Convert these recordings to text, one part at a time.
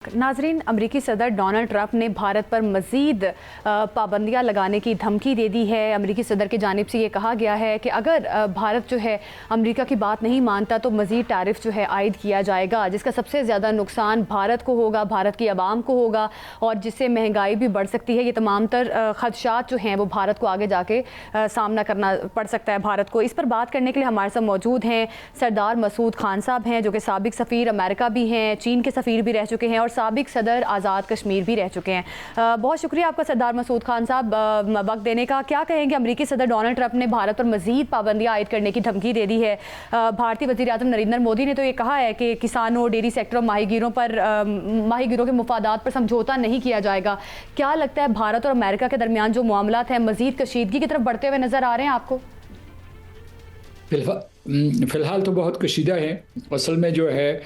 नाजरीन, अमरीकी सदर डोनाल्ड ट्रंप ने भारत पर मज़ीद पाबंदियां लगाने की धमकी दे दी है। अमरीकी सदर की जानिब से ये कहा गया है कि अगर भारत जो है अमरीका की बात नहीं मानता तो मज़ीद टैरिफ जो है आयद किया जाएगा, जिसका सबसे ज़्यादा नुकसान भारत को होगा, भारत की आवाम को होगा और जिससे महंगाई भी बढ़ सकती है। ये तमाम तर खदशात जो हैं वो भारत को आगे जाके सामना करना पड़ सकता है भारत को। इस पर बात करने के लिए हमारे साथ मौजूद हैं सरदार मसूद खान साहब हैं, जो कि साबिक सफ़ीर अमेरिका भी हैं, चीन के सफ़ीर भी रह चुके हैं और साबिक सदर आज़ाद कश्मीर भी रह चुके हैं। बहुत शुक्रिया आपका सरदार मसूद खान साहब वक्त देने का। क्या कहेंगे, अमरीकी सदर डोनाल्ड ट्रंप ने भारत पर मज़ीद पाबंदियां आयद करने की धमकी दे दी है। भारतीय वज़ीर आज़म नरेंद्र मोदी ने तो ये कहा है कि किसानों, डेयरी सेक्टर और माहीगीरों के मुफादात पर समझौता नहीं किया जाएगा। क्या लगता है, भारत और अमेरिका के दरमियान जो मामलात हैं मज़ीद कशीदगी की तरफ बढ़ते हुए नज़र आ रहे हैं आपको? फ़िलहाल तो बहुत कशीदा है। असल में जो है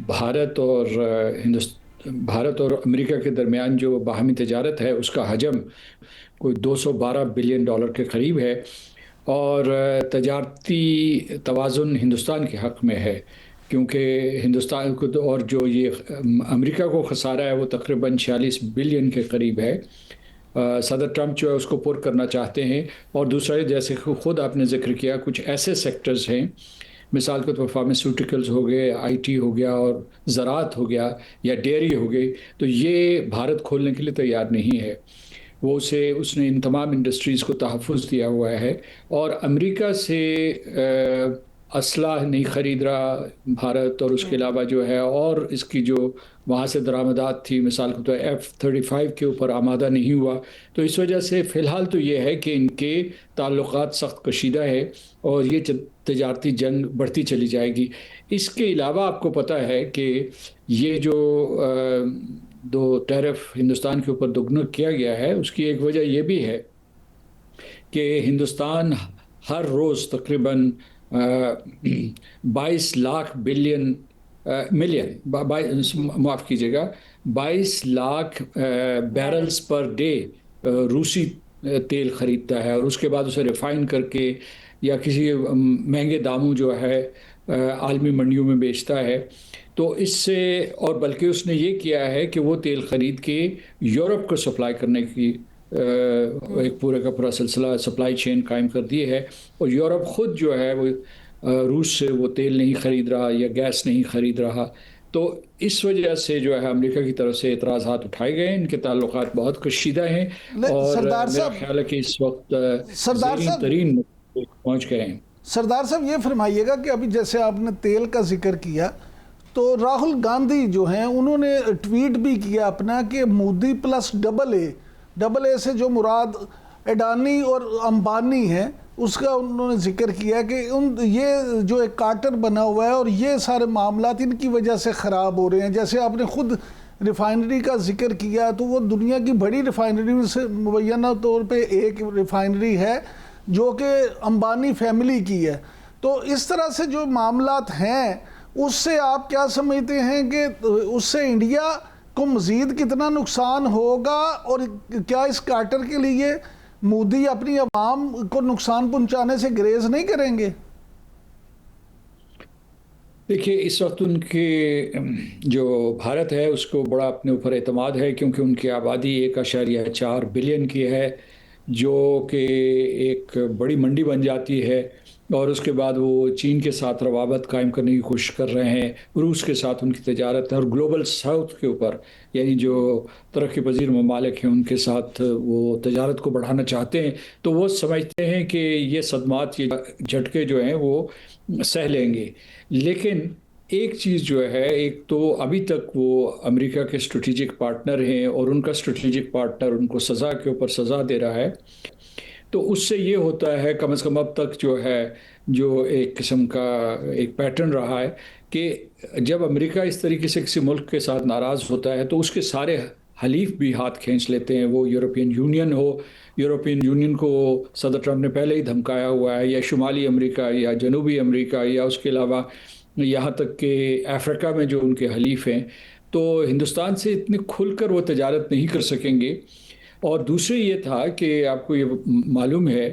भारत और अमेरिका के दरमियान जो बाहमी तजारत है उसका हजम कोई 212 बिलियन डॉलर के करीब है और तजारती तवाज़ुन हिंदुस्तान के हक़ में है, क्योंकि हिंदुस्तान को और जो ये अमेरिका को खसारा है वो तकरीबन 46 बिलियन के करीब है। सदर ट्रंप जो है उसको पुर करना चाहते हैं। और दूसरा, जैसे ख़ुद आपने ज़िक्र किया, कुछ ऐसे सेक्टर्स हैं, मिसाल के तौर पर फार्मास्यूटिकल्स हो गए, आईटी हो गया और ज़राअत हो गया या डेयरी हो गई, तो ये भारत खोलने के लिए तैयार नहीं है। उसने इन तमाम इंडस्ट्रीज़ को तहफ़्फ़ुज़ दिया हुआ है और अमेरिका से असलाह नहीं ख़रीद रहा भारत, और उसके अलावा जो है और इसकी जो वहाँ से दरामदात थी, मिसाल को तो F-35 के ऊपर आमादा नहीं हुआ। तो इस वजह से फ़िलहाल तो ये है कि इनके ताल्लुक़ात सख्त कशीदा है और ये तजारती जंग बढ़ती चली जाएगी। इसके अलावा आपको पता है कि ये जो दो टैरिफ हिंदुस्तान के ऊपर दुगना किया गया है, उसकी एक वजह ये भी है कि हिंदुस्तान हर रोज़ तकरीबन 22 लाख माफ़ कीजिएगा 22 लाख बैरल्स पर डे रूसी तेल ख़रीदता है और उसके बाद उसे रिफ़ाइन करके या किसी महंगे दामों जो है आलमी मंडियों में बेचता है। तो इससे, और बल्कि उसने ये किया है कि वो तेल ख़रीद के यूरोप को सप्लाई करने की एक पूरे का पूरा सिलसिला सप्लाई चेन कायम कर दी है। और यूरोप ख़ुद जो है वो रूस से वो तेल नहीं ख़रीद रहा या गैस नहीं ख़रीद रहा। तो इस वजह से जो है अमेरिका की तरफ से एतराज़ात उठाए गए। इनके ताल्लुकात बहुत कशीदा हैं और मेरा ख्याल है कि इस वक्त ज़रीन तरीन पहुँच गए हैं। सरदार साहब, ये फरमाइएगा कि अभी जैसे आपने तेल का जिक्र किया, तो राहुल गांधी जो हैं उन्होंने ट्वीट भी किया अपना कि मोदी प्लस डबल ए से जो मुराद अडानी और अंबानी है उसका उन्होंने जिक्र किया कि ये जो एक कार्टर बना हुआ है और ये सारे मामलात इनकी वजह से ख़राब हो रहे हैं। जैसे आपने ख़ुद रिफ़ाइनरी का जिक्र किया, तो वो दुनिया की बड़ी रिफ़ाइनरी में से मुबैना तौर पे एक रिफ़ाइनरी है जो कि अंबानी फैमिली की है। तो इस तरह से जो मामलात हैं उससे आप क्या समझते हैं कि उससे इंडिया को मज़ीद कितना नुकसान होगा, और क्या इस कार्टर के लिए मोदी अपनी आवाम को नुकसान पहुंचाने से ग्रेज नहीं करेंगे? देखिए, इस वक्त उनके जो भारत है उसको बड़ा अपने ऊपर एतमाद है, क्योंकि उनकी आबादी 1.4 बिलियन की है, जो कि एक बड़ी मंडी बन जाती है। और उसके बाद वो चीन के साथ रवाबत कायम करने की कोशिश कर रहे हैं, रूस के साथ उनकी तजारत है और ग्लोबल साउथ के ऊपर, यानी जो तरक्की पजीर ममालिक हैं उनके साथ वो तजारत को बढ़ाना चाहते हैं। तो वो समझते हैं कि ये सदमात, ये झटके जो हैं वो सह लेंगे। लेकिन एक चीज़ जो है, एक तो अभी तक वो अमेरिका के स्ट्रेटेजिक पार्टनर हैं और उनका स्ट्रेटेजिक पार्टनर उनको सज़ा के ऊपर सज़ा दे रहा है। तो उससे ये होता है, कम से कम अब तक जो है, जो एक किस्म का एक पैटर्न रहा है कि जब अमेरिका इस तरीके से किसी मुल्क के साथ नाराज़ होता है तो उसके सारे हलीफ भी हाथ खींच लेते हैं। वो यूरोपियन यूनियन हो, यूरोपियन यूनियन को सदर ट्रंप ने पहले ही धमकाया हुआ है, या शुमाली अमेरिका या जनूबी अमेरिका, या उसके अलावा यहाँ तक कि अफ्रीका में जो उनके हलीफ हैं, तो हिंदुस्तान से इतने खुलकर वो तजारत नहीं कर सकेंगे। और दूसरे ये था कि आपको ये मालूम है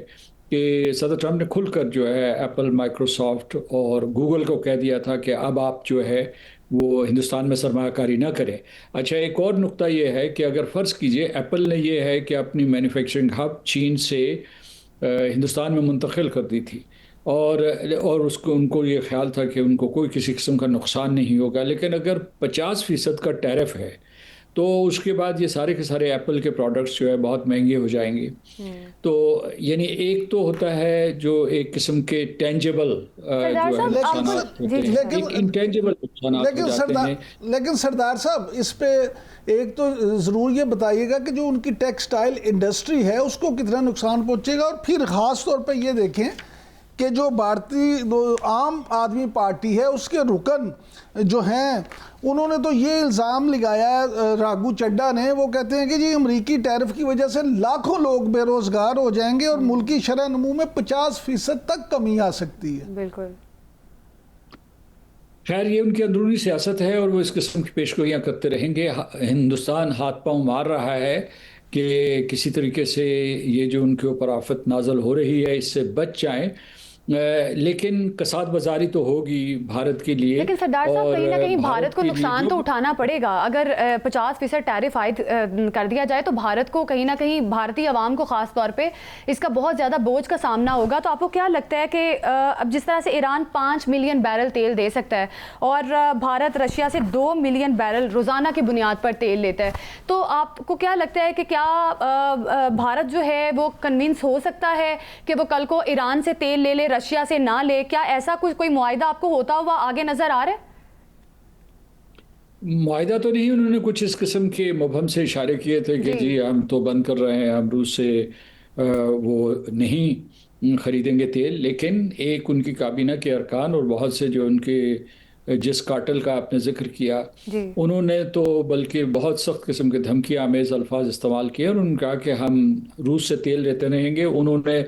कि सदर ट्रंप ने खुलकर जो है एप्पल, माइक्रोसॉफ्ट और गूगल को कह दिया था कि अब आप जो है وہ ہندوستان میں سرمایہ کاری نہ کریں۔ اچھا، ایک اور نقطہ یہ ہے کہ اگر فرض کیجئے ایپل نے یہ ہے کہ اپنی مینوفیکچرنگ ہب چین سے ہندوستان میں منتقل کر دی تھی، اور ان کو یہ خیال تھا کہ ان کو کوئی کسی قسم کا نقصان نہیں ہوگا، لیکن اگر 50% کا ٹیرف ہے تو اس کے بعد یہ سارے کے سارے ایپل کے پروڈکٹس جو ہے بہت مہنگے ہو جائیں گے۔ تو یعنی ایک تو ہوتا ہے جو ایک قسم کے ٹینجیبل جو ہے نقصانات ہوتے ہیں، ایک انٹینجیبل نقصانات ہو جاتے ہیں۔ لیکن سردار صاحب، اس پہ ایک تو ضرور یہ بتائیے گا کہ جو ان کی ٹیکسٹائل انڈسٹری ہے اس کو کتنا نقصان پہنچے گا، اور پھر خاص طور پہ یہ دیکھیں کہ جو عام آدمی پارٹی ہے اس کے رکن جو ہیں انہوں نے تو یہ الزام لگایا ہے، راگھو چڈھا نے، وہ کہتے ہیں کہ جی امریکی ٹیرف کی وجہ سے لاکھوں لوگ بے روزگار ہو جائیں گے اور ملکی شرح نمو میں 50% تک کمی آ سکتی ہے۔ بالکل۔ خیر، یہ ان کی اندرونی سیاست ہے اور وہ اس قسم کی پیشگوئیاں کرتے رہیں گے۔ ہندوستان ہاتھ پاؤں مار رہا ہے کہ کسی طریقے سے یہ جو ان کے اوپر آفت نازل ہو رہی ہے اس سے بچ جائیں، لیکن کساد بازاری تو ہوگی بھارت کے لیے۔ لیکن سردار صاحب، کہیں نہ کہیں بھارت کو نقصان تو اٹھانا پڑے گا۔ اگر 50% ٹیرف عائد کر دیا جائے تو بھارت کو کہیں نہ کہیں، بھارتی عوام کو خاص طور پہ اس کا بہت زیادہ بوجھ کا سامنا ہوگا۔ تو آپ کو کیا لگتا ہے کہ اب جس طرح سے ایران 5 ملین بیرل تیل دے سکتا ہے اور بھارت رشیا سے 2 ملین بیرل روزانہ کی بنیاد پر تیل لیتا ہے، تو آپ کو کیا لگتا ہے کہ کیا بھارت جو ہے وہ کنونس ہو سکتا ہے کہ وہ کل کو ایران سے تیل لے لے، رشیا سے نہ لے؟ کیا ایسا کوئی معاہدہ آپ کو ہوتا ہوا آگے نظر آ رہا ہے؟ معاہدہ تو نہیں، انہوں نے کچھ اس قسم کے مبہم سے اشارے کیے تھے کہ جی ہم تو بند کر رہے ہیں، ہم روس سے وہ نہیں خریدیں گے تیل، لیکن ایک ان کی کابینہ کے ارکان اور بہت سے جو ان کے جس کارٹل کا آپ نے ذکر کیا، انہوں نے تو بلکہ بہت سخت قسم کے دھمکی آمیز الفاظ استعمال کیے اور انہوں نے کہا کہ ہم روس سے تیل لیتے رہیں گے۔ انہوں نے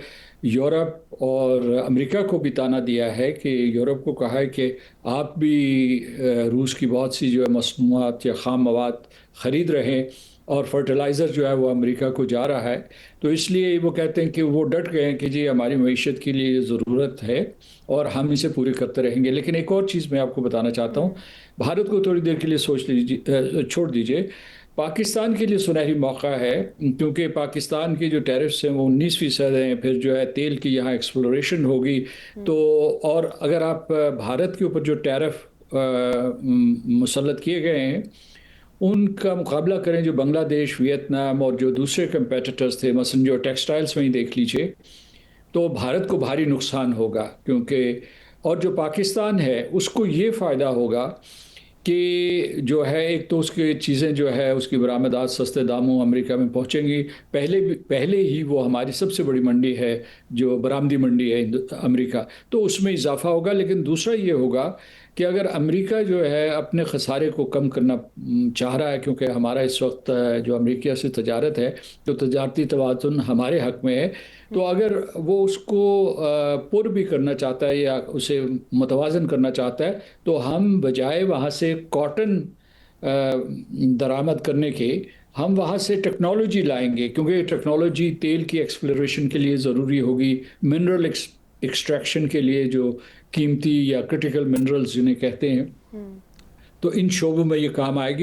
یورپ اور امریکہ کو بھی تانا دیا ہے کہ یورپ کو کہا ہے کہ آپ بھی روس کی بہت سی جو ہے مصنوعات یا خام مواد خرید رہے ہیں، اور فرٹیلائزر جو ہے وہ امریکہ کو جا رہا ہے۔ تو اس لیے وہ کہتے ہیں کہ وہ ڈٹ گئے ہیں کہ جی ہماری معیشت کے لیے ضرورت ہے اور ہم اسے پورے کرتے رہیں گے۔ لیکن ایک اور چیز میں آپ کو بتانا چاہتا ہوں، بھارت کو تھوڑی دیر کے لیے چھوڑ دیجئے، پاکستان کے لیے سنہری موقع ہے، کیونکہ پاکستان کے جو ٹیرفس ہیں وہ 19% ہیں، پھر جو ہے تیل کی یہاں ایکسپلوریشن ہوگی، تو اور اگر آپ بھارت کے اوپر جو ٹیرف مسلط کیے گئے ہیں ان کا مقابلہ کریں جو بنگلہ دیش، ویتنام اور جو دوسرے کمپیٹیٹرز تھے، مثلا جو ٹیکسٹائلز میں ہی دیکھ لیجئے، تو بھارت کو بھاری نقصان ہوگا، کیونکہ اور جو پاکستان ہے اس کو یہ فائدہ ہوگا کہ جو ہے ایک تو اس کی چیزیں جو ہے اس کی برآمدات سستے داموں امریکہ میں پہنچیں گی، پہلے ہی وہ ہماری سب سے بڑی منڈی ہے جو برآمدی منڈی ہے امریکہ، تو اس میں اضافہ ہوگا۔ لیکن دوسرا یہ ہوگا کہ اگر امریکہ جو ہے اپنے خسارے کو کم کرنا چاہ رہا ہے، کیونکہ ہمارا اس وقت جو امریکہ سے تجارت ہے تو تجارتی توازن ہمارے حق میں ہے، تو اگر وہ اس کو پر بھی کرنا چاہتا ہے یا اسے متوازن کرنا چاہتا ہے، تو ہم بجائے وہاں سے کاٹن درآمد کرنے کے ہم وہاں سے ٹیکنالوجی لائیں گے، کیونکہ ٹیکنالوجی تیل کی ایکسپلوریشن کے لیے ضروری ہوگی، منرل ایکسٹریکشن کے لیے جو قیمتی یا کرٹیکل منرلز جنہیں کہتے ہیں، تو ان شعبوں میں یہ کام آئے گی۔